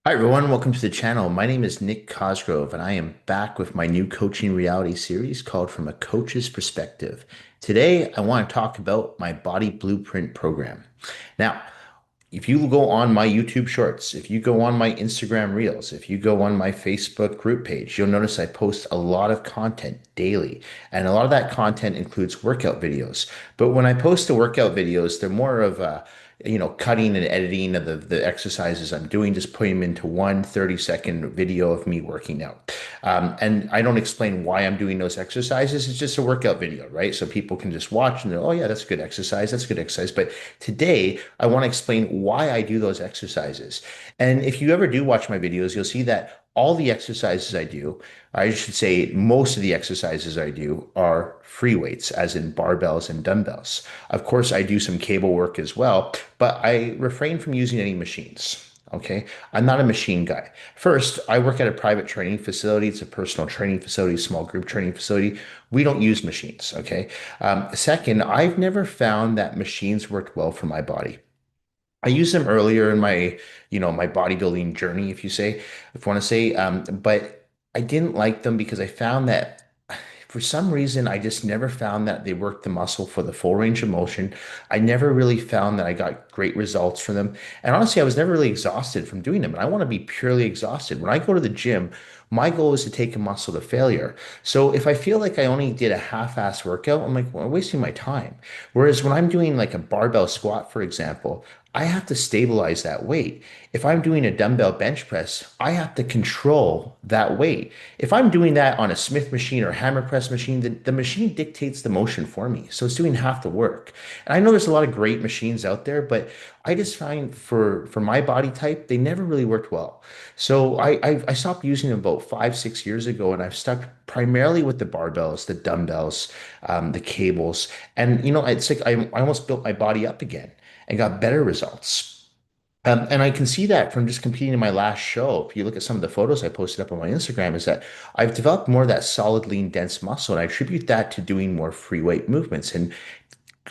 Hi everyone, welcome to the channel. My name is Nick Cosgrove and I am back with my new coaching reality series called From a Coach's Perspective. Today, I want to talk about my body blueprint program. Now, if you go on my YouTube shorts, if you go on my Instagram reels, if you go on my Facebook group page, you'll notice I post a lot of content daily. And a lot of that content includes workout videos. But when I post the workout videos, they're more of cutting and editing of the exercises I'm doing, just putting them into one 30-second video of me working out. And I don't explain why I'm doing those exercises. It's just a workout video, right? So people can just watch and they're, oh yeah, that's a good exercise. That's a good exercise. But today, I want to explain why I do those exercises. And if you ever do watch my videos, you'll see that all the exercises I do, I should say most of the exercises I do are free weights, as in barbells and dumbbells. Of course, I do some cable work as well, but I refrain from using any machines. Okay. I'm not a machine guy. First, I work at a private training facility. It's a personal training facility, small group training facility. We don't use machines. Okay. Second, I've never found that machines worked well for my body. I used them earlier in my bodybuilding journey, if you want to say, but I didn't like them because I found that for some reason, I just never found that they worked the muscle for the full range of motion. I never really found that I got great results from them. And honestly, I was never really exhausted from doing them. And I want to be purely exhausted. When I go to the gym, my goal is to take a muscle to failure. So if I feel like I only did a half-ass workout, I'm like, well, I'm wasting my time. Whereas when I'm doing like a barbell squat, for example, I have to stabilize that weight. If I'm doing a dumbbell bench press, I have to control that weight. If I'm doing that on a Smith machine or hammer press machine, the machine dictates the motion for me. So it's doing half the work. And I know there's a lot of great machines out there, but I just find for my body type, they never really worked well. So I stopped using them about 5, 6 years ago, and I've stuck primarily with the barbells, the dumbbells, the cables. And it's like I almost built my body up again and got better results. And I can see that from just competing in my last show. If you look at some of the photos I posted up on my Instagram, is that I've developed more of that solid, lean, dense muscle. And I attribute that to doing more free weight movements and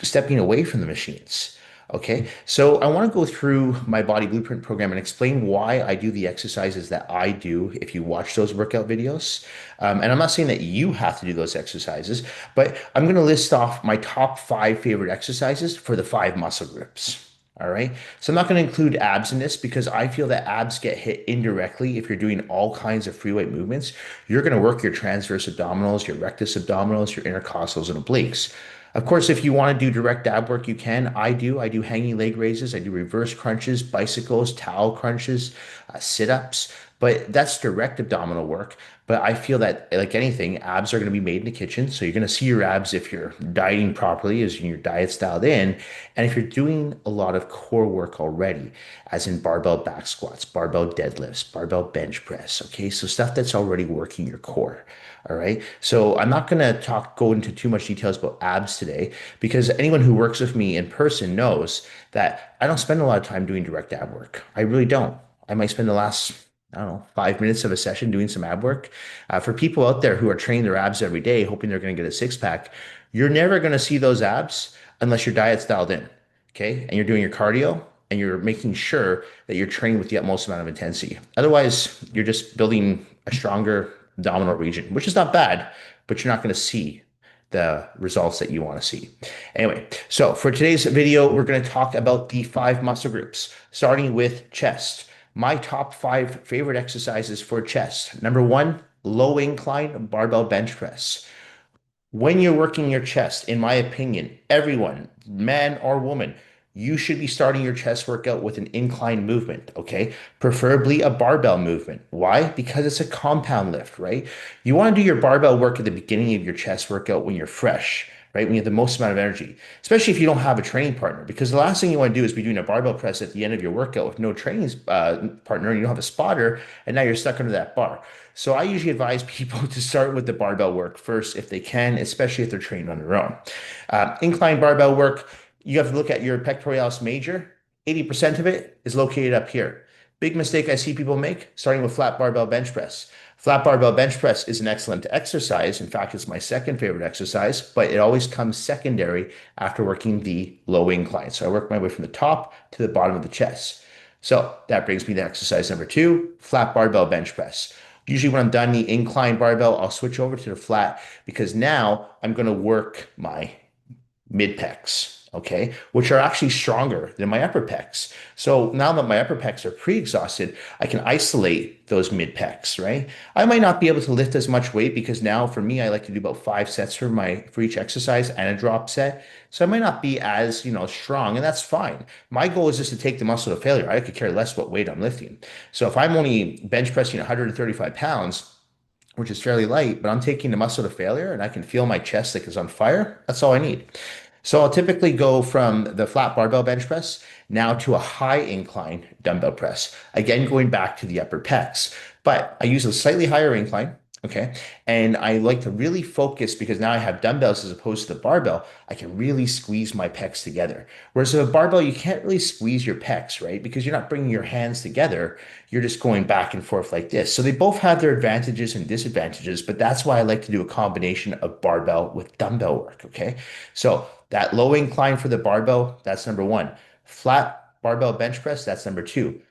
stepping away from the machines. Okay, so I want to go through my body blueprint program and explain why I do the exercises that I do if you watch those workout videos. And I'm not saying that you have to do those exercises, but I'm going to list off my top 5 favorite exercises for the 5 muscle groups. All right. So I'm not going to include abs in this because I feel that abs get hit indirectly if you're doing all kinds of free weight movements. You're going to work your transverse abdominals, your rectus abdominals, your intercostals, and obliques. Of course, if you want to do direct ab work, you can. I do. I do hanging leg raises. I do reverse crunches, bicycles, towel crunches, sit-ups. But that's direct abdominal work. But I feel that, like anything, abs are going to be made in the kitchen. So you're going to see your abs if you're dieting properly, as your diet's dialed in. And if you're doing a lot of core work already, as in barbell back squats, barbell deadlifts, barbell bench press. Okay. So stuff that's already working your core. All right. So I'm not going to go into too much details about abs today because anyone who works with me in person knows that I don't spend a lot of time doing direct ab work. I really don't. I might spend the last, I don't know, 5 minutes of a session doing some ab work. For people out there who are training their abs every day, hoping they're going to get a six pack, you're never going to see those abs unless your diet's dialed in. Okay. And you're doing your cardio and you're making sure that you're training with the utmost amount of intensity. Otherwise, you're just building a stronger abdominal region, which is not bad, but you're not going to see the results that you want to see. Anyway, so for today's video, we're going to talk about the 5 muscle groups, starting with chest. My top 5 favorite exercises for chest. Number 1, low incline barbell bench press. When you're working your chest, in my opinion, everyone, man or woman, you should be starting your chest workout with an incline movement, okay? Preferably a barbell movement. Why? Because it's a compound lift, right? You want to do your barbell work at the beginning of your chest workout when you're fresh, right? When you have the most amount of energy, especially if you don't have a training partner, because the last thing you want to do is be doing a barbell press at the end of your workout with no training partner and you don't have a spotter, and now you're stuck under that bar. So I usually advise people to start with the barbell work first if they can, especially if they're trained on their own. Incline barbell work, you have to look at your pectoralis major. 80% of it is located up here. Big mistake I see people make, starting with flat barbell bench press. Flat barbell bench press is an excellent exercise. In fact, it's my second favorite exercise, but it always comes secondary after working the low incline. So I work my way from the top to the bottom of the chest. So that brings me to exercise number two, flat barbell bench press. Usually when I'm done the incline barbell, I'll switch over to the flat because now I'm going to work my mid pecs, okay, which are actually stronger than my upper pecs. So now that my upper pecs are pre-exhausted, I can isolate those mid pecs, right? I might not be able to lift as much weight because now for me, I like to do about 5 sets for each exercise and a drop set. So I might not be as, strong, and that's fine. My goal is just to take the muscle to failure. I could care less what weight I'm lifting. So if I'm only bench pressing 135 pounds, which is fairly light, but I'm taking the muscle to failure and I can feel my chest like it's on fire. That's all I need. So I'll typically go from the flat barbell bench press now to a high incline dumbbell press. Again, going back to the upper pecs, but I use a slightly higher incline. Okay. And I like to really focus because now I have dumbbells as opposed to the barbell. I can really squeeze my pecs together. Whereas with a barbell, you can't really squeeze your pecs, right? Because you're not bringing your hands together. You're just going back and forth like this. So they both have their advantages and disadvantages, but that's why I like to do a combination of barbell with dumbbell work. Okay. So that low incline for the barbell, that's number one. Flat barbell bench press, that's number two.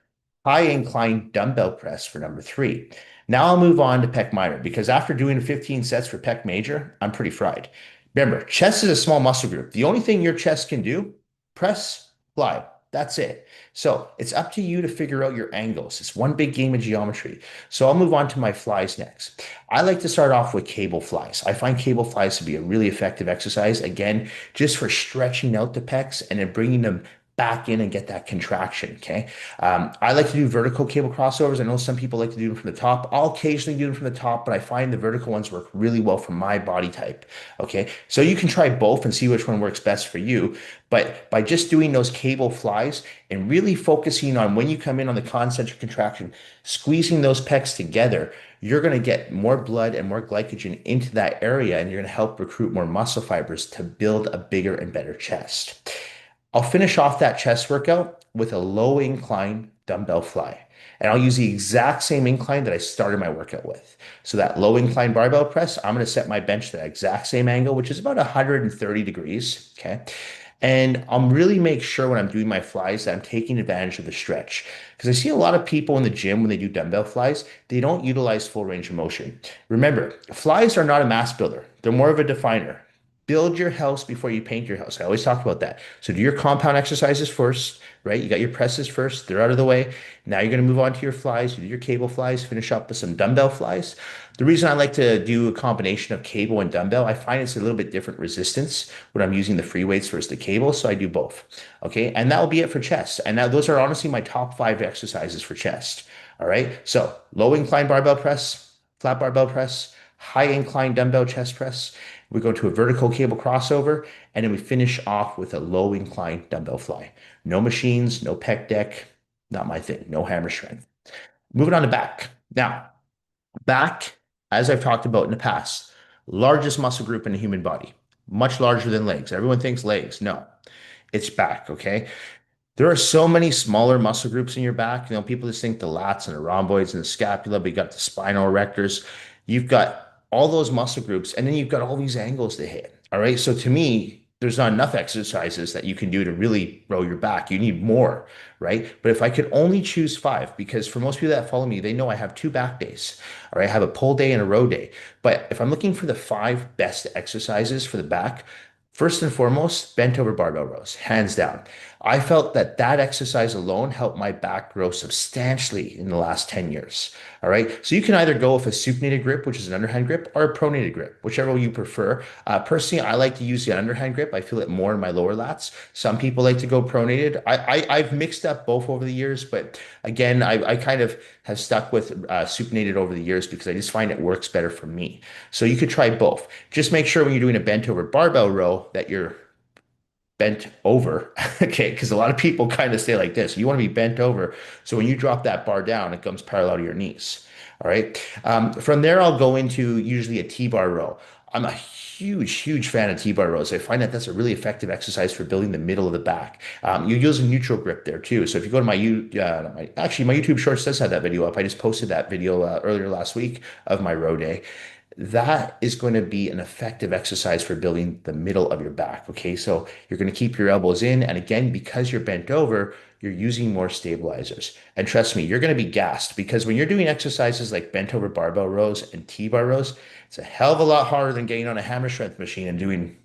High incline dumbbell press for number three. Now I'll move on to pec minor because after doing 15 sets for pec major, I'm pretty fried. Remember, chest is a small muscle group. The only thing your chest can do, press, fly. That's it. So it's up to you to figure out your angles. It's one big game of geometry. So I'll move on to my flies next. I like to start off with cable flies. I find cable flies to be a really effective exercise. Again, just for stretching out the pecs and then bringing them back in and get that contraction. Okay. I like to do vertical cable crossovers. I know some people like to do them from the top. I'll occasionally do them from the top, but I find the vertical ones work really well for my body type. Okay. So you can try both and see which one works best for you. But by just doing those cable flies and really focusing on when you come in on the concentric contraction, squeezing those pecs together, you're going to get more blood and more glycogen into that area, and you're going to help recruit more muscle fibers to build a bigger and better chest. I'll finish off that chest workout with a low incline dumbbell fly. And I'll use the exact same incline that I started my workout with. So that low incline barbell press, I'm going to set my bench to that exact same angle, which is about 130 degrees. Okay. And I'll really make sure when I'm doing my flies that I'm taking advantage of the stretch. Because I see a lot of people in the gym when they do dumbbell flies, they don't utilize full range of motion. Remember, flies are not a mass builder. They're more of a definer. Build your house before you paint your house. I always talk about that. So do your compound exercises first, right? You got your presses first. They're out of the way. Now you're going to move on to your flies. You do your cable flies, finish up with some dumbbell flies. The reason I like to do a combination of cable and dumbbell, I find it's a little bit different resistance when I'm using the free weights versus the cable. So I do both. Okay. And that will be it for chest. And now those are honestly my top 5 exercises for chest. All right. So low incline barbell press, flat barbell press, high incline dumbbell chest press. We go to a vertical cable crossover, and then we finish off with a low incline dumbbell fly. No machines, no pec deck, not my thing. No hammer strength. Moving on to back. Now, back, as I've talked about in the past, largest muscle group in the human body, much larger than legs. Everyone thinks legs. No, it's back. Okay. There are so many smaller muscle groups in your back. People just think the lats and the rhomboids and the scapula, but you got the spinal erectors. You've got all those muscle groups, and then you've got all these angles to hit. All right. So to me, there's not enough exercises that you can do to really grow your back. You need more, right? But if I could only choose five, because for most people that follow me, they know I have 2 back days, or I have a pull day and a row day. But if I'm looking for the 5 best exercises for the back, first and foremost, bent over barbell rows, hands down. I felt that that exercise alone helped my back grow substantially in the last 10 years. All right. So you can either go with a supinated grip, which is an underhand grip, or a pronated grip, whichever you prefer. Personally, I like to use the underhand grip. I feel it more in my lower lats. Some people like to go pronated. I've mixed up both over the years, but again, I kind of have stuck with supinated over the years because I just find it works better for me. So you could try both. Just make sure when you're doing a bent over barbell row that you're bent over. Okay, because a lot of people kind of say like this, you want to be bent over. So when you drop that bar down, it comes parallel to your knees. All right. From there, I'll go into usually a T-bar row. I'm a huge fan of T-bar rows. I find that that's a really effective exercise for building the middle of the back. You use a neutral grip there too. So if you go to actually my YouTube Shorts does have that video up. I just posted that video earlier last week of my row day. that is going to be an effective exercise for building the middle of your back. Okay, so you're going to keep your elbows in. And again, because you're bent over, you're using more stabilizers. And trust me, you're going to be gassed because when you're doing exercises like bent over barbell rows and T-bar rows, it's a hell of a lot harder than getting on a hammer strength machine and doing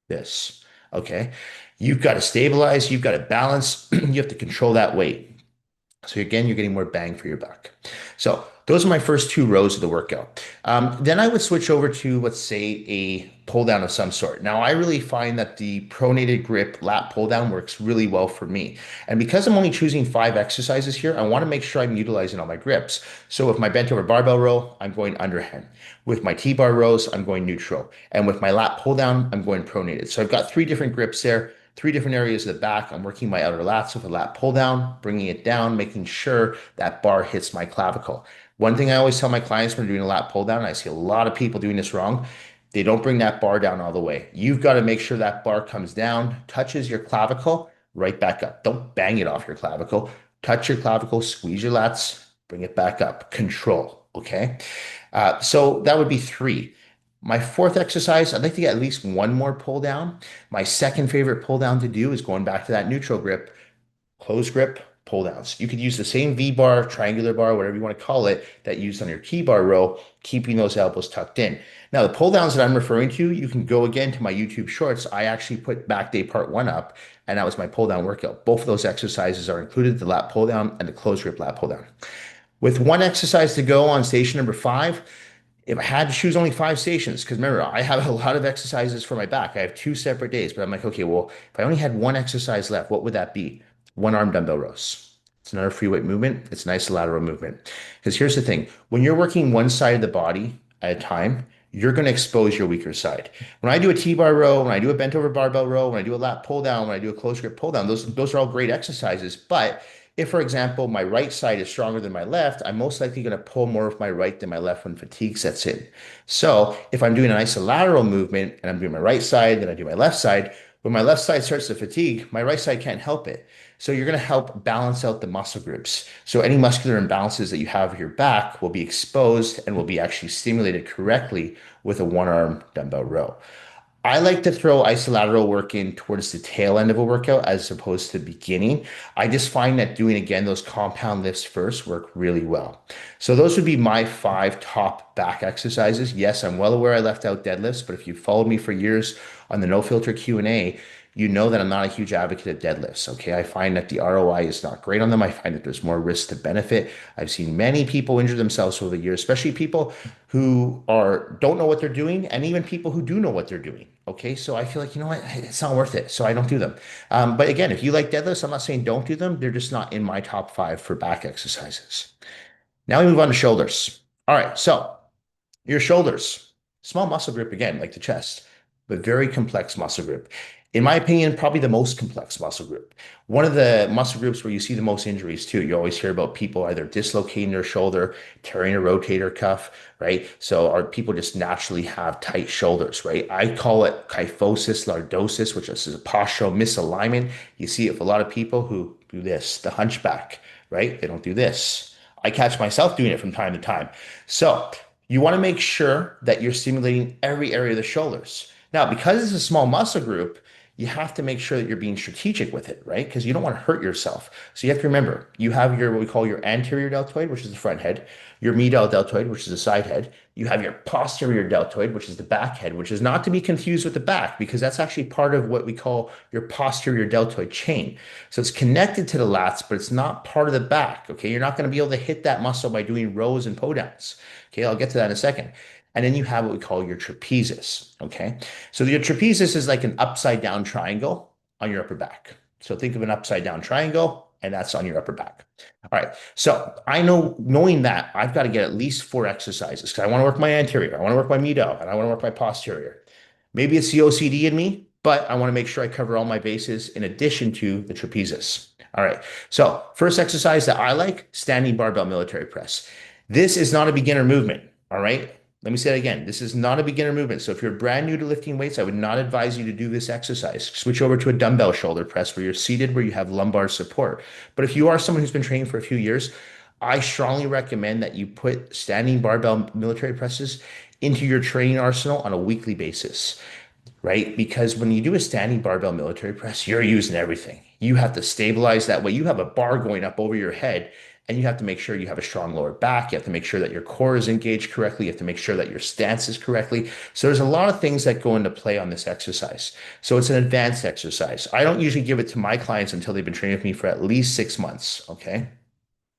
this. Okay, you've got to stabilize, you've got to balance, you have to control that weight. So again, you're getting more bang for your buck. So those are my first two rows of the workout. Then I would switch over to, let's say, a pull down of some sort. Now, I really find that the pronated grip lat pull down works really well for me. And because I'm only choosing 5 exercises here, I want to make sure I'm utilizing all my grips. So with my bent over barbell row, I'm going underhand. With my T-bar rows, I'm going neutral. And with my lat pull down, I'm going pronated. So I've got 3 different grips there. 3 different areas of the back. I'm working my outer lats with a lat pull down, bringing it down, making sure that bar hits my clavicle. One thing I always tell my clients when doing a lat pull down, and I see a lot of people doing this wrong, they don't bring that bar down all the way. You've got to make sure that bar comes down, touches your clavicle, right back up. Don't bang it off your clavicle. Touch your clavicle, squeeze your lats, bring it back up. Control. Okay. So that would be 3. My fourth exercise, I'd like to get at least one more pull down. My second favorite pull down to do is going back to that neutral grip, close grip, pull downs. You could use the same V bar, triangular bar, whatever you want to call it, that you used on your T-bar row, keeping those elbows tucked in. Now, the pull downs that I'm referring to, you can go again to my YouTube shorts. I actually put back day part 1 up, and that was my pull down workout. Both of those exercises are included, the lat pull down and the close grip lat pull down. With one exercise to go on station number 5, if I had to choose only 5 stations, because remember, I have a lot of exercises for my back. I have 2 separate days, but I'm like, okay, well, if I only had one exercise left, what would that be? One arm dumbbell rows. It's another free weight movement. It's a nice lateral movement. Because here's the thing, when you're working one side of the body at a time, you're going to expose your weaker side. When I do a T-bar row, when I do a bent over barbell row, when I do a lat pull down, when I do a close grip pull down, those are all great exercises. But if, for example, my right side is stronger than my left, I'm most likely going to pull more of my right than my left when fatigue sets in. So if I'm doing an isolateral movement and I'm doing my right side, then I do my left side, when my left side starts to fatigue, my right side can't help it. So you're going to help balance out the muscle groups. So any muscular imbalances that you have with your back will be exposed and will be actually stimulated correctly with a one-arm dumbbell row. I like to throw isolateral work in towards the tail end of a workout as opposed to the beginning. I just find that doing again those compound lifts first work really well. So those would be my 5 top back exercises. Yes, I'm well aware I left out deadlifts, but if you followed me for years on the No Filter Q&A, you know that I'm not a huge advocate of deadlifts. Okay. I find that the ROI is not great on them. I find that there's more risk to benefit. I've seen many people injure themselves over the years, especially people who are don't know what they're doing, and even people who do know what they're doing. Okay. So I feel like, you know what, it's not worth it. So I don't do them. But again, if you like deadlifts, I'm not saying don't do them. They're just not in my top 5 for back exercises. Now we move on to shoulders. All right. So your shoulders, small muscle group again, like the chest, but very complex muscle group. In my opinion, probably the most complex muscle group. One of the muscle groups where you see the most injuries too. You always hear about people either dislocating their shoulder, tearing a rotator cuff, right? So our people just naturally have tight shoulders, right? I call it kyphosis lordosis, which is a postural misalignment. You see it with a lot of people who do this, the hunchback, right? They don't do this. I catch myself doing it from time to time. So you want to make sure that you're stimulating every area of the shoulders. Now, because it's a small muscle group, you have to make sure that you're being strategic with it, right? Because you don't want to hurt yourself. So you have to remember, you have your what we call your anterior deltoid, which is the front head, your medial deltoid, which is the side head. You have your posterior deltoid, which is the back head, which is not to be confused with the back, because that's actually part of what we call your posterior deltoid chain. So it's connected to the lats, but it's not part of the back. Okay, you're not going to be able to hit that muscle by doing rows and pull downs. Okay, I'll get to that in a second. And then you have what we call your trapezius. Okay. So your trapezius is like an upside down triangle on your upper back. So think of an upside down triangle, and that's on your upper back. All right. So I know, knowing that, I've got to get at least 4 exercises because I want to work my anterior, I want to work my medial, and I want to work my posterior. Maybe it's the OCD in me, but I want to make sure I cover all my bases in addition to the trapezius. All right. So first exercise that I like, standing barbell military press. This is not a beginner movement. All right. Let me say it again. This is not a beginner movement. So if you're brand new to lifting weights, I would not advise you to do this exercise. Switch over to a dumbbell shoulder press where you're seated, where you have lumbar support. But if you are someone who's been training for a few years, I strongly recommend that you put standing barbell military presses into your training arsenal on a weekly basis, right? Because when you do a standing barbell military press, you're using everything. You have to stabilize that way. You have a bar going up over your head, and you have to make sure you have a strong lower back. You have to make sure that your core is engaged correctly. You have to make sure that your stance is correctly. So there's a lot of things that go into play on this exercise. So it's an advanced exercise. I don't usually give it to my clients until they've been training with me for at least 6 months. Okay.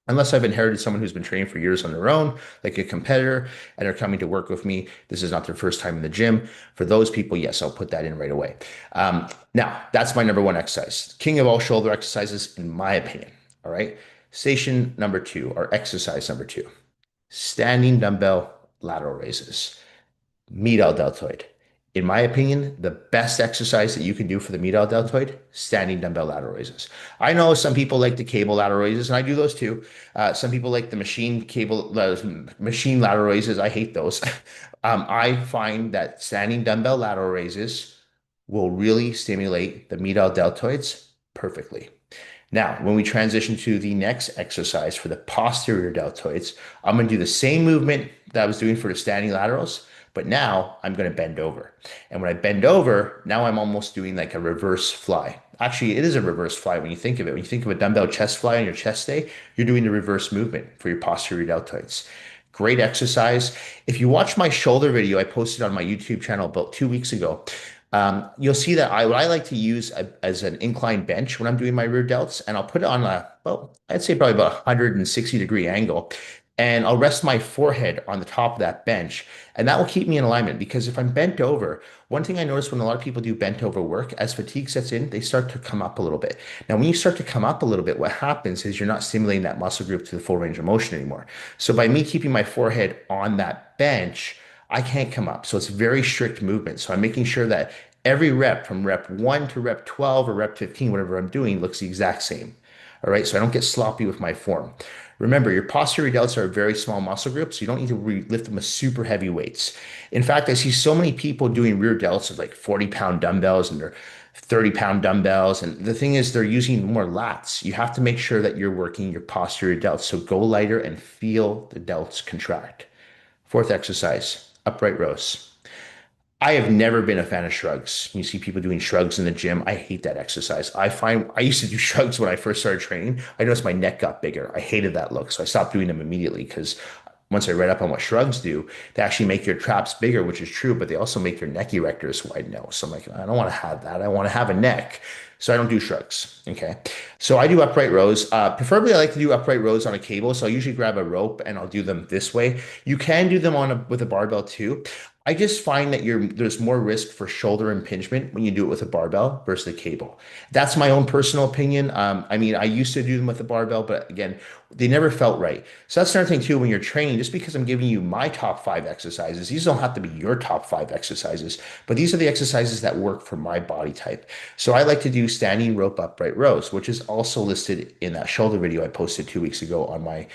Unless I've inherited someone who's been training for years on their own, like a competitor, and they're coming to work with me. This is not their first time in the gym. For those people, yes, I'll put that in right away. Now, that's my number one exercise. King of all shoulder exercises, in my opinion. All right. Station number two, or exercise number two, standing dumbbell lateral raises. Medial deltoid. In my opinion, the best exercise that you can do for the medial deltoid, standing dumbbell lateral raises. I know some people like the cable lateral raises, and I do those too. Some people like the machine lateral raises. I hate those. I find that standing dumbbell lateral raises will really stimulate the medial deltoids perfectly. Now, when we transition to the next exercise for the posterior deltoids, I'm going to do the same movement that I was doing for the standing laterals, but now I'm going to bend over. And when I bend over, now I'm almost doing like a reverse fly. Actually, it is a reverse fly when you think of it. When you think of a dumbbell chest fly on your chest day, you're doing the reverse movement for your posterior deltoids. Great exercise. If you watch my shoulder video I posted on my YouTube channel about 2 weeks ago, you'll see that what I like to use as an incline bench when I'm doing my rear delts, and I'll put it on well, I'd say probably about a 160-degree angle, and I'll rest my forehead on the top of that bench, and that will keep me in alignment. Because if I'm bent over, one thing I notice when a lot of people do bent over work, as fatigue sets in, they start to come up a little bit. Now, when you start to come up a little bit, what happens is you're not stimulating that muscle group to the full range of motion anymore. So by me keeping my forehead on that bench, I can't come up. So it's very strict movement. So I'm making sure that every rep from rep 1 to rep 12 or rep 15, whatever I'm doing, looks the exact same. All right. So I don't get sloppy with my form. Remember, your posterior delts are a very small muscle group, so you don't need to lift them with super heavy weights. In fact, I see so many people doing rear delts with like 40-pound dumbbells and they're 30-pound dumbbells. And the thing is, they're using more lats. You have to make sure that you're working your posterior delts. So go lighter and feel the delts contract. Fourth exercise, upright rows. I have never been a fan of shrugs. You see people doing shrugs in the gym. I hate that exercise. I find I used to do shrugs when I first started training. I noticed my neck got bigger. I hated that look. So I stopped doing them immediately because once I read up on what shrugs do, they actually make your traps bigger, which is true, but they also make your neck erectors widen out. So I'm like, I don't want to have that. I want to have a neck. So I don't do shrugs. Okay. So I do upright rows. Preferably, I like to do upright rows on a cable. So I usually grab a rope and I'll do them this way. You can do them with a barbell too. I just find that there's more risk for shoulder impingement when you do it with a barbell versus a cable. That's my own personal opinion. I mean, I used to do them with a barbell, but again, they never felt right. So that's another thing too, when you're training, just because I'm giving you my top five exercises, these don't have to be your top five exercises, but these are the exercises that work for my body type. So I like to do standing rope upright rows, which is also listed in that shoulder video I posted 2 weeks ago on my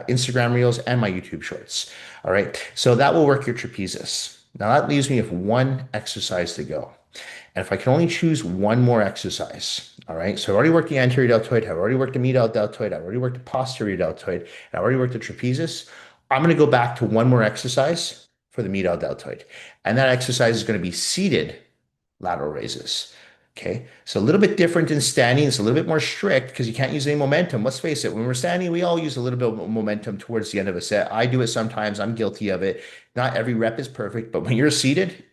Instagram reels and my YouTube shorts. All right. So that will work your trapezius. Now that leaves me with one exercise to go. And if I can only choose one more exercise, all right, so I've already worked the anterior deltoid, I've already worked the medial deltoid, I've already worked the posterior deltoid, and I've already worked the trapezius. I'm going to go back to one more exercise for the medial deltoid. And that exercise is going to be seated lateral raises. Okay, so a little bit different in standing. It's a little bit more strict because you can't use any momentum. Let's face it, when we're standing, we all use a little bit of momentum towards the end of a set. I do it sometimes. I'm guilty of it. Not every rep is perfect, but when you're seated,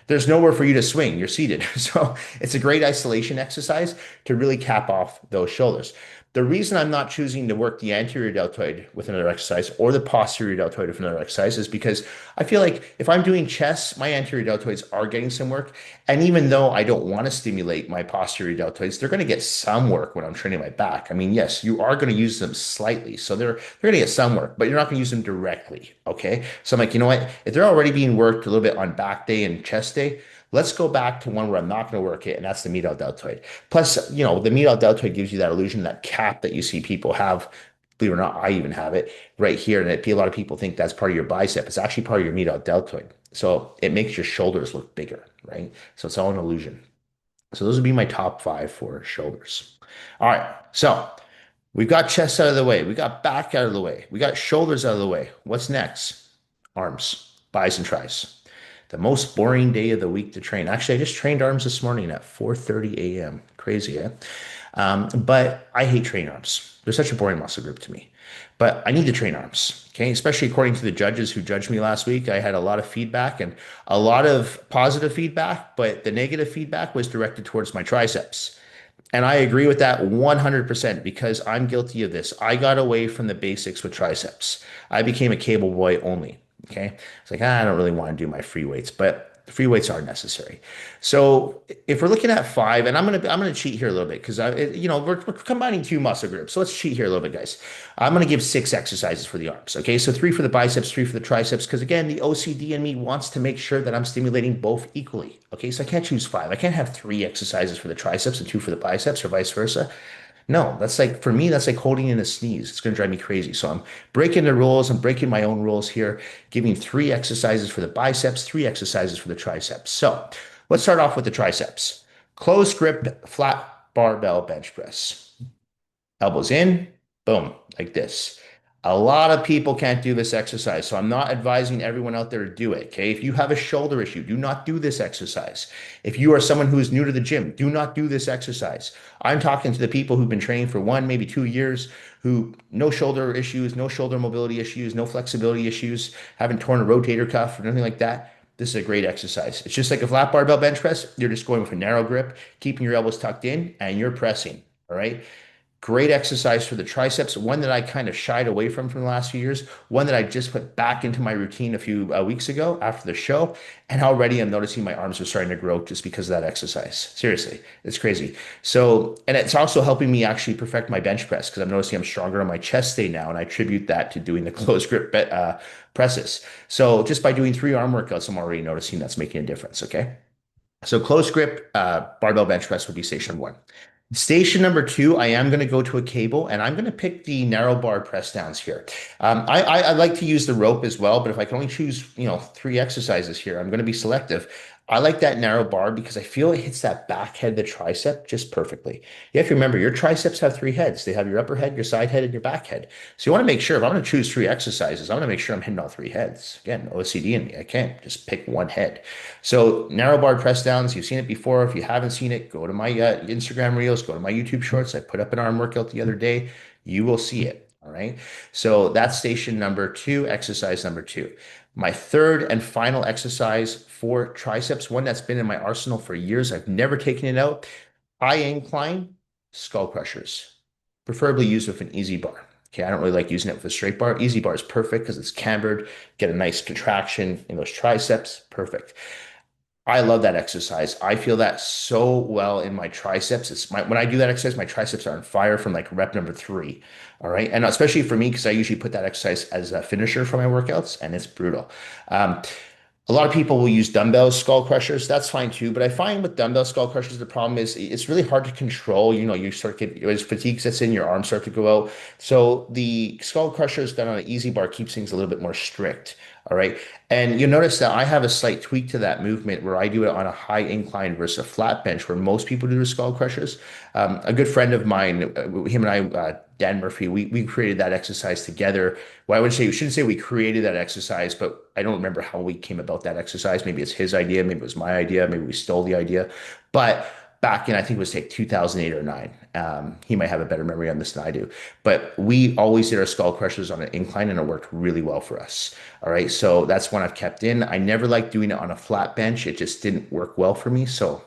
there's nowhere for you to swing. You're seated. So it's a great isolation exercise to really cap off those shoulders. The reason I'm not choosing to work the anterior deltoid with another exercise or the posterior deltoid with another exercise is because I feel like if I'm doing chest, my anterior deltoids are getting some work. And even though I don't want to stimulate my posterior deltoids, they're going to get some work when I'm training my back. I mean, yes, you are going to use them slightly. So they're going to get some work, but you're not going to use them directly. Okay. So I'm like, you know what? If they're already being worked a little bit on back day and chest day, let's go back to one where I'm not going to work it, and that's the medial deltoid. Plus, the medial deltoid gives you that illusion, that cap that you see people have. Believe it or not, I even have it right here, and a lot of people think that's part of your bicep. It's actually part of your medial deltoid. So it makes your shoulders look bigger, right? So it's all an illusion. So those would be my top five for shoulders. All right. So We've got chest out of the way. We got back out of the way. We got shoulders out of the way. What's next? Arms, bis and tris. The most boring day of the week to train. Actually, I just trained arms this morning at 4:30 a.m. Crazy, eh? But I hate train arms. They're such a boring muscle group to me. But I need to train arms, okay? Especially according to the judges who judged me last week. I had a lot of feedback and a lot of positive feedback, but the negative feedback was directed towards my triceps. And I agree with that 100% because I'm guilty of this. I got away from the basics with triceps. I became a cable boy only. Okay. It's like, I don't really want to do my free weights, but free weights are necessary. So if we're looking at five, and I'm gonna cheat here a little bit because we're combining two muscle groups. So let's cheat here a little bit, guys. I'm gonna give six exercises for the arms. Okay. So three for the biceps, three for the triceps, because again, the OCD in me wants to make sure that I'm stimulating both equally. Okay. So I can't choose five. I can't have three exercises for the triceps and two for the biceps or vice versa. No, that's like for me, that's like holding in a sneeze. It's going to drive me crazy. So I'm breaking the rules. I'm breaking my own rules here, giving three exercises for the biceps, three exercises for the triceps. So let's start off with the triceps. Close grip, flat barbell bench press. Elbows in, boom, like this. A lot of people can't do this exercise, so I'm not advising everyone out there to do it. Okay. If you have a shoulder issue, do not do this exercise. If you are someone who is new to the gym, do not do this exercise. I'm talking to the people who've been training for 1, maybe 2 years, who no shoulder issues, no shoulder mobility issues, no flexibility issues, haven't torn a rotator cuff or anything like that. This is a great exercise. It's just like a flat barbell bench press. You're just going with a narrow grip, keeping your elbows tucked in, and you're pressing. All right. Great exercise for the triceps, one that I kind of shied away from the last few years, one that I just put back into my routine a few weeks ago after the show. And already I'm noticing my arms are starting to grow just because of that exercise. Seriously, it's crazy. So, and it's also helping me actually perfect my bench press because I'm noticing I'm stronger on my chest day now. And I attribute that to doing the close grip presses. So just by doing three arm workouts, I'm already noticing that's making a difference. Okay. So close grip barbell bench press would be station one. Station number two, I am going to go to a cable and I'm going to pick the narrow bar press downs here. I like to use the rope as well, but if I can only choose, three exercises here, I'm going to be selective. I like that narrow bar because I feel it hits that back head of the tricep just perfectly. You have to remember your triceps have three heads. They have your upper head, your side head, and your back head. So you want to make sure if I'm going to choose three exercises, I want to make sure I'm hitting all three heads. Again, OCD in me. I can't just pick one head. So narrow bar press downs, you've seen it before. If you haven't seen it, go to my Instagram reels, go to my YouTube shorts. I put up an arm workout the other day. You will see it. All right. So that's station number two, exercise number two. My third and final exercise for triceps, one that's been in my arsenal for years. I've never taken it out. High incline skull crushers, preferably used with an easy bar. Okay, I don't really like using it with a straight bar. Easy bar is perfect because it's cambered, get a nice contraction in those triceps. Perfect. I love that exercise. I feel that so well in my triceps. When I do that exercise, my triceps are on fire from like rep number three. All right. And especially for me, because I usually put that exercise as a finisher for my workouts, and it's brutal. Um, a lot of people will use dumbbell skull crushers. That's fine too. But I find with dumbbell skull crushers, the problem is it's really hard to control. You start to get as fatigue sets in, your arms start to go out. So the skull crushers done on an easy bar keeps things a little bit more strict. All right. And you'll notice that I have a slight tweak to that movement where I do it on a high incline versus a flat bench where most people do the skull crushers. A good friend of mine, him and I, Dan Murphy, we created that exercise together. Well, I would say, we shouldn't say we created that exercise, but I don't remember how we came about that exercise. Maybe it's his idea, maybe it was my idea, maybe we stole the idea. But back in, I think it was like 2008 or nine. He might have a better memory on this than I do. But we always did our skull crushers on an incline and it worked really well for us. All right. So that's one I've kept in. I never liked doing it on a flat bench. It just didn't work well for me. So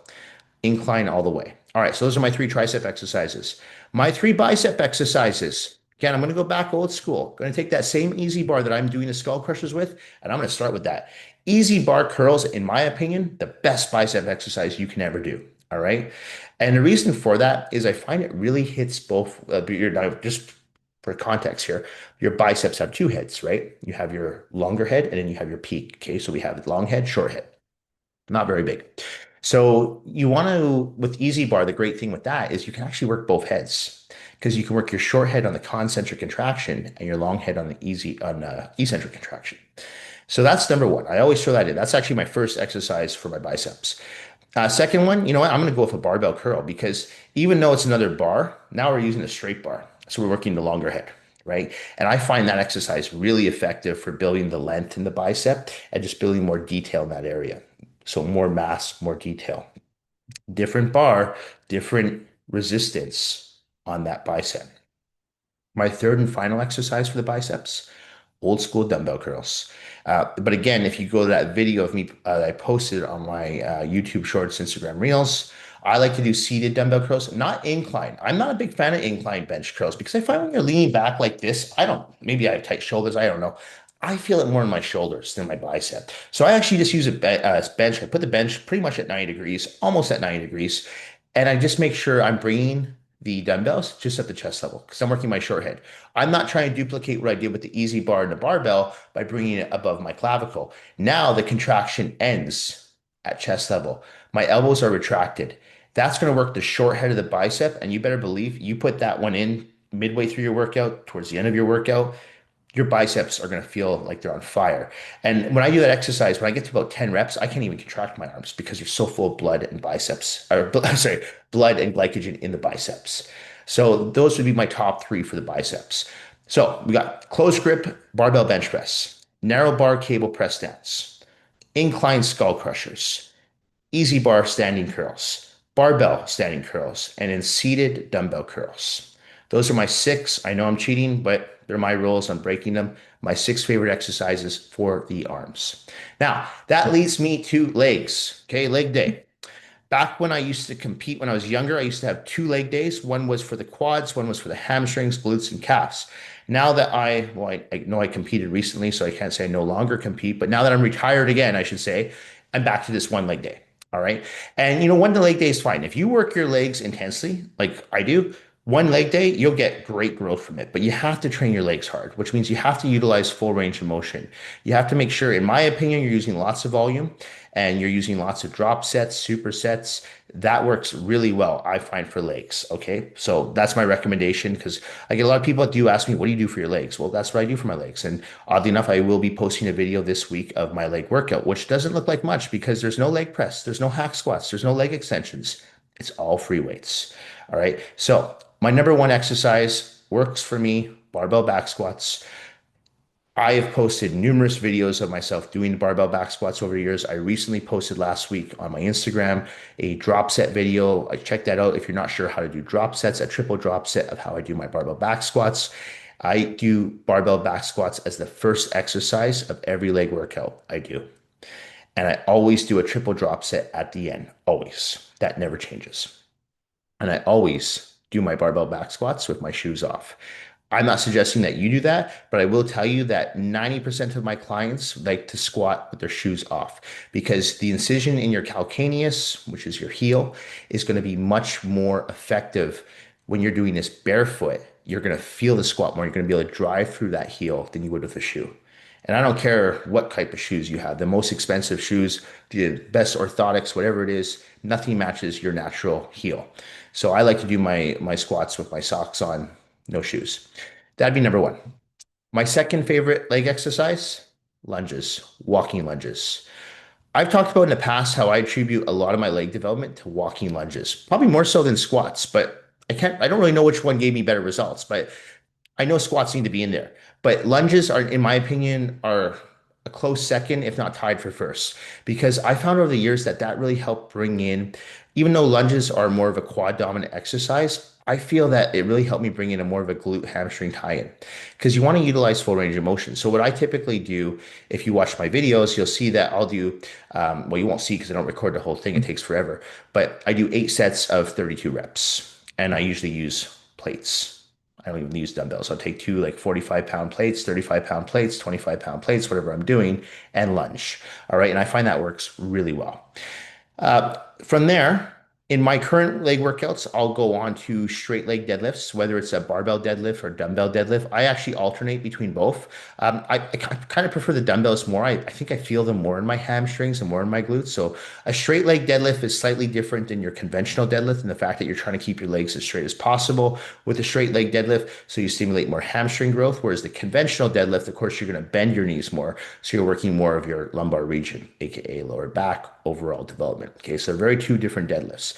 incline all the way. All right, so those are my three tricep exercises. My three bicep exercises. Again, I'm going to go back old school. Going to take that same easy bar that I'm doing the skull crushers with, and I'm going to start with that. Easy bar curls, in my opinion, the best bicep exercise you can ever do. All right. And the reason for that is I find it really hits both. Now, just for context here, your biceps have two heads, right? You have your longer head and then you have your peak. Okay. So we have long head, short head, not very big. So you want to, with Easy Bar, the great thing with that is you can actually work both heads because you can work your short head on the concentric contraction and your long head on the eccentric contraction. So that's number one. I always throw that in. That's actually my first exercise for my biceps. Second one, you know what? I'm going to go with a barbell curl because even though it's another bar, now we're using a straight bar. So we're working the longer head, right? And I find that exercise really effective for building the length in the bicep and just building more detail in that area. So more mass, more detail. Different bar, different resistance on that bicep. My third and final exercise for the biceps, old school dumbbell curls. But again, if you go to that video of me that I posted on my YouTube Shorts, Instagram Reels, I like to do seated dumbbell curls, not incline. I'm not a big fan of incline bench curls because I find when you're leaning back like this, I don't, maybe I have tight shoulders, I don't know. I feel it more in my shoulders than my bicep. So I actually just use a bench. I put the bench pretty much at 90 degrees, almost at 90 degrees. And I just make sure I'm bringing the dumbbells just at the chest level because I'm working my short head. I'm not trying to duplicate what I did with the easy bar and the barbell by bringing it above my clavicle. Now the contraction ends at chest level. My elbows are retracted. That's going to work the short head of the bicep. And you better believe you put that one in midway through your workout, towards the end of your workout, your biceps are going to feel like they're on fire. And when I do that exercise, when I get to about 10 reps, I can't even contract my arms because you're so full of blood and biceps, or sorry, blood and glycogen in the biceps. So those would be my top three for the biceps. So we got close grip, barbell bench press, narrow bar cable press downs, incline skull crushers, easy bar standing curls, barbell standing curls, and then seated dumbbell curls. Those are my six. I know I'm cheating, but they're my rules. I'm breaking them. My six favorite exercises for the arms. Now, that leads me to legs. Okay, leg day. Back when I used to compete when I was younger, I used to have two leg days. One was for the quads, one was for the hamstrings, glutes, and calves. Now that I know I competed recently, so I can't say I no longer compete, but now that I'm retired again, I should say, I'm back to this one leg day. All right. And one leg day is fine. If you work your legs intensely, like I do, one leg day, you'll get great growth from it. But you have to train your legs hard, which means you have to utilize full range of motion. You have to make sure, in my opinion, you're using lots of volume and you're using lots of drop sets, supersets. That works really well, I find, for legs. Okay. So that's my recommendation because I get a lot of people that do ask me, what do you do for your legs? Well, that's what I do for my legs. And oddly enough, I will be posting a video this week of my leg workout, which doesn't look like much because there's no leg press, there's no hack squats, there's no leg extensions. It's all free weights. All right. So my number one exercise works for me, barbell back squats. I have posted numerous videos of myself doing barbell back squats over the years. I recently posted last week on my Instagram a drop set video. I checked that out. If you're not sure how to do drop sets, a triple drop set of how I do my barbell back squats. I do barbell back squats as the first exercise of every leg workout I do. And I always do a triple drop set at the end, always. That never changes. And I always do my barbell back squats with my shoes off. I'm not suggesting that you do that, but I will tell you that 90% of my clients like to squat with their shoes off because the incision in your calcaneus, which is your heel, is going to be much more effective when you're doing this barefoot. You're going to feel the squat more. You're going to be able to drive through that heel than you would with a shoe. And I don't care what type of shoes you have, the most expensive shoes, the best orthotics, whatever it is, nothing matches your natural heel. So I like to do my squats with my socks on, no shoes. That'd be number one. My second favorite leg exercise, lunges, walking lunges. I've talked about in the past how I attribute a lot of my leg development to walking lunges, probably more so than squats, but I don't really know which one gave me better results, but I know squats need to be in there, but lunges are, in my opinion, are a close second, if not tied for first, because I found over the years that that really helped bring in, even though lunges are more of a quad dominant exercise, I feel that it really helped me bring in a more of a glute hamstring tie-in because you want to utilize full range of motion. So what I typically do, if you watch my videos, you'll see that I'll do, well, you won't see because I don't record the whole thing. It takes forever, but I do 8 sets of 32 reps and I usually use plates. I don't even use dumbbells. I'll take two like 45-pound plates, 35-pound plates, 25-pound plates, whatever I'm doing, and lunge. All right. And I find that works really well. From there, in my current leg workouts, I'll go on to straight leg deadlifts, whether it's a barbell deadlift or dumbbell deadlift. I actually alternate between both. I kind of prefer the dumbbells more. I think I feel them more in my hamstrings and more in my glutes. So a straight leg deadlift is slightly different than your conventional deadlift in the fact that you're trying to keep your legs as straight as possible with a straight leg deadlift. So you stimulate more hamstring growth, whereas the conventional deadlift, of course, you're going to bend your knees more. So you're working more of your lumbar region, aka lower back overall development. Okay, so they're very two different deadlifts,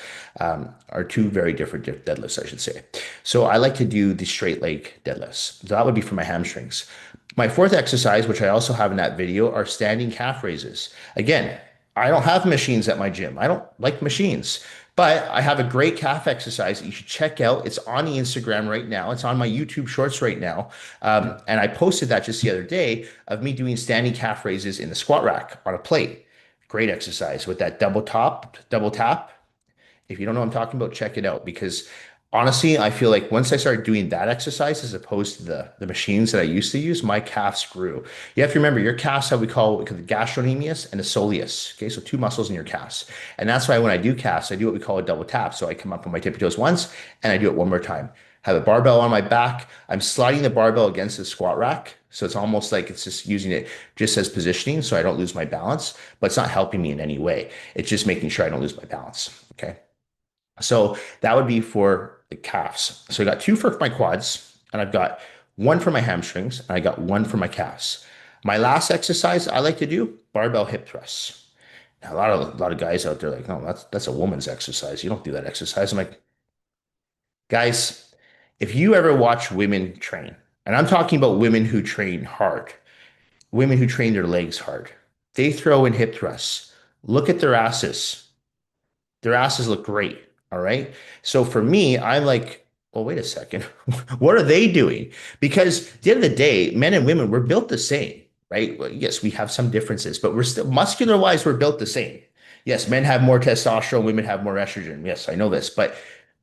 or two very different deadlifts, I should say. So I like to do the straight leg deadlifts. So that would be for my hamstrings. My fourth exercise, which I also have in that video, are standing calf raises. Again, I don't have machines at my gym. I don't like machines, but I have a great calf exercise that you should check out. It's on the Instagram right now. It's on my YouTube shorts right now. And I posted that just the other day of me doing standing calf raises in the squat rack on a plate. Great exercise with that double tap. If you don't know what I'm talking about, check it out because honestly, I feel like once I started doing that exercise as opposed to the machines that I used to use, my calves grew. You have to remember your calves have what we call the gastrocnemius and the soleus. Okay, so two muscles in your calves. And that's why when I do calves, I do what we call a double tap. So I come up on my tippy toes once and I do it one more time. Have a barbell on my back. I'm sliding the barbell against the squat rack. So it's almost like it's just using it just as positioning so I don't lose my balance, but it's not helping me in any way. It's just making sure I don't lose my balance. Okay. So that would be for the calves. So I got two for my quads, and I've got one for my hamstrings, and I got one for my calves. My last exercise I like to do barbell hip thrusts. Now, a lot of guys out there are like, no, that's a woman's exercise. You don't do that exercise. I'm like, guys, if you ever watch women train, and I'm talking about women who train hard, women who train their legs hard, they throw in hip thrusts. Look at their asses. Their asses look great. All right. So for me, I'm like, well, wait a second. What are they doing? Because at the end of the day, men and women, we're built the same, right? Well, yes, we have some differences, but we're still muscular wise, we're built the same. Yes, men have more testosterone, women have more estrogen. Yes, I know this, but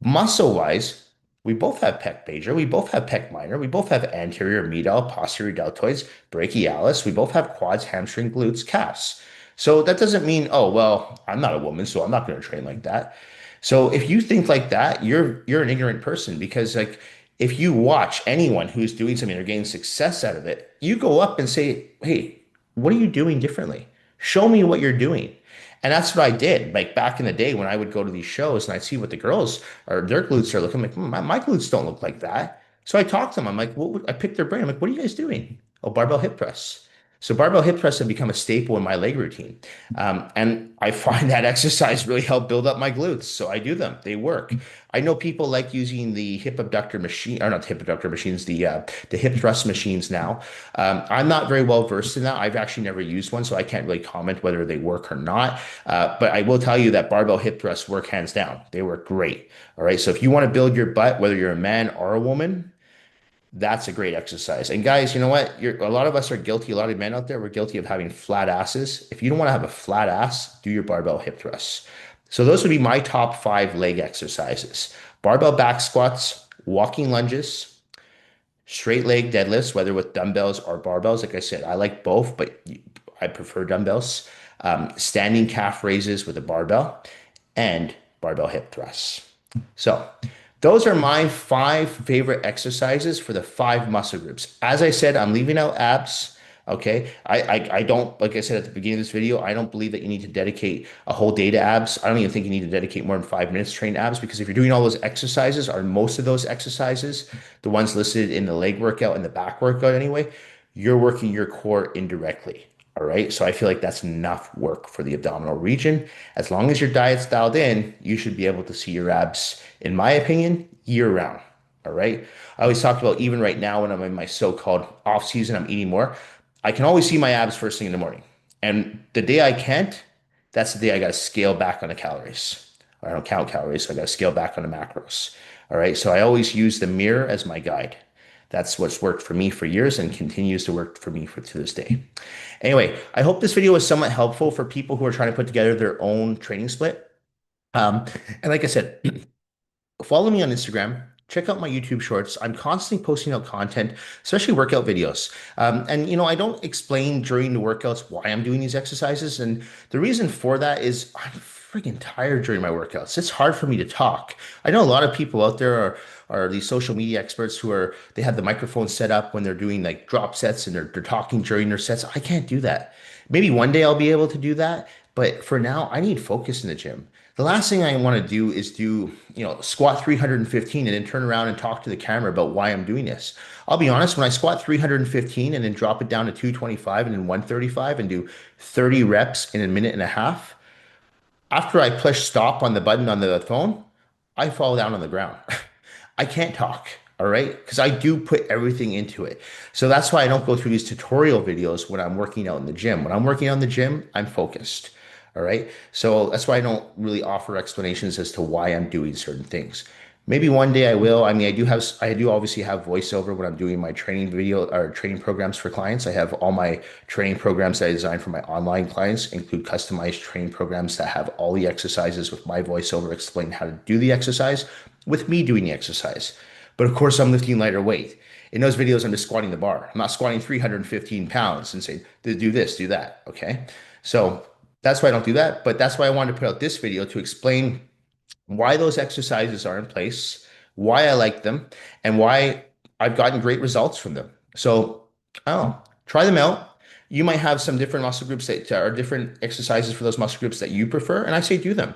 muscle wise, we both have pec major, we both have pec minor, we both have anterior medial, posterior deltoids, brachialis, we both have quads, hamstring, glutes, calves. So that doesn't mean, oh, well, I'm not a woman, so I'm not going to train like that. So if you think like that, you're an ignorant person because like if you watch anyone who's doing something or getting success out of it, you go up and say, "Hey, what are you doing differently? Show me what you're doing." And that's what I did. Like back in the day when I would go to these shows and I'd see what the girls or their glutes are looking like, my glutes don't look like that. So I talked to them. I'm like, I picked their brain. I'm like, what are you guys doing? Oh, barbell hip press. So barbell hip press have become a staple in my leg routine. And I find that exercise really help build up my glutes. So I do them. They work. I know people like using the hip abductor machine, or not the hip abductor machines, the hip thrust machines now. I'm not very well versed in that. I've actually never used one, so I can't really comment whether they work or not. But I will tell you that barbell hip thrusts work hands down. They work great. All right. So if you want to build your butt, whether you're a man or a woman, that's a great exercise. And guys, you know what? A lot of us are guilty. A lot of men out there, we're guilty of having flat asses. If you don't want to have a flat ass, do your barbell hip thrusts. So those would be my top five leg exercises. Barbell back squats, walking lunges, straight leg deadlifts, whether with dumbbells or barbells. Like I said, I like both, but I prefer dumbbells. Standing calf raises with a barbell and barbell hip thrusts. So those are my five favorite exercises for the five muscle groups. As I said, I'm leaving out abs. Okay. I don't, like I said at the beginning of this video, I don't believe that you need to dedicate a whole day to abs. I don't even think you need to dedicate more than 5 minutes to train abs because if you're doing all those exercises or most of those exercises, the ones listed in the leg workout and the back workout anyway, you're working your core indirectly. All right. So I feel like that's enough work for the abdominal region. As long as your diet's dialed in, you should be able to see your abs, in my opinion, year round. All right. I always talk about even right now when I'm in my so-called off season, I'm eating more. I can always see my abs first thing in the morning. And the day I can't, that's the day I got to scale back on the calories. I don't count calories, so I got to scale back on the macros. All right. So I always use the mirror as my guide. That's what's worked for me for years and continues to work for me to this day. Anyway, I hope this video was somewhat helpful for people who are trying to put together their own training split. And like I said, follow me on Instagram. Check out my YouTube shorts. I'm constantly posting out content, especially workout videos. And I don't explain during the workouts why I'm doing these exercises. And the reason for that is I'm freaking tired during my workouts. It's hard for me to talk. I know a lot of people out there are these social media experts they have the microphone set up when they're doing like drop sets and they're talking during their sets. I can't do that. Maybe one day I'll be able to do that, but for now I need focus in the gym. The last thing I want to do is squat 315 and then turn around and talk to the camera about why I'm doing this. I'll be honest, when I squat 315 and then drop it down to 225 and then 135 and do 30 reps in a minute and a half, After I push stop on the button on the phone, I fall down on the ground. I can't talk, all right? Because I do put everything into it. So that's why I don't go through these tutorial videos when I'm working out in the gym. When I'm working out in the gym, I'm focused, all right? So that's why I don't really offer explanations as to why I'm doing certain things. Maybe one day I will. I mean, I do obviously have voiceover when I'm doing my training video or training programs for clients. I have all my training programs that I design for my online clients include customized training programs that have all the exercises with my voiceover explain how to do the exercise with me doing the exercise. But of course, I'm lifting lighter weight. In those videos, I'm just squatting the bar. I'm not squatting 315 pounds and say, do this, do that. Okay. So that's why I don't do that. But that's why I wanted to put out this video to explain why those exercises are in place, why I like them, and why I've gotten great results from them. So, I don't know, try them out. You might have some different muscle groups that are different exercises for those muscle groups that you prefer, and I say do them.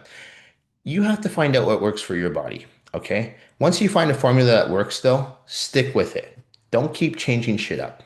You have to find out what works for your body, okay? Once you find a formula that works, though, stick with it. Don't keep changing shit up.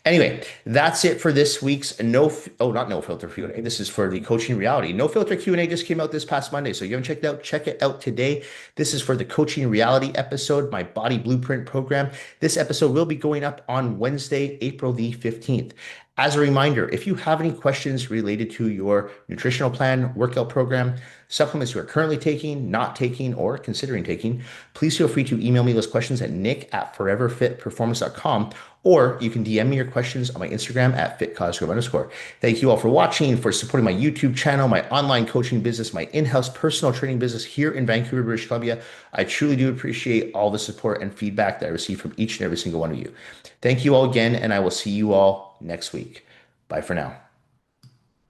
Anyway, that's it for this week's not no filter Q&A. This is for the coaching reality. No filter Q&A just came out this past Monday. So you haven't checked it out, check it out today. This is for the coaching reality episode, my body blueprint program. This episode will be going up on Wednesday, April the 15th. As a reminder, if you have any questions related to your nutritional plan, workout program, supplements you are currently taking, not taking, or considering taking, please feel free to email me those questions at nick@foreverfitperformance.com, or you can DM me your questions on my Instagram at @fitcosgrove_. Thank you all for watching, for supporting my YouTube channel, my online coaching business, my in-house personal training business here in Vancouver, British Columbia. I truly do appreciate all the support and feedback that I receive from each and every single one of you. Thank you all again, and I will see you all next week. Bye for now.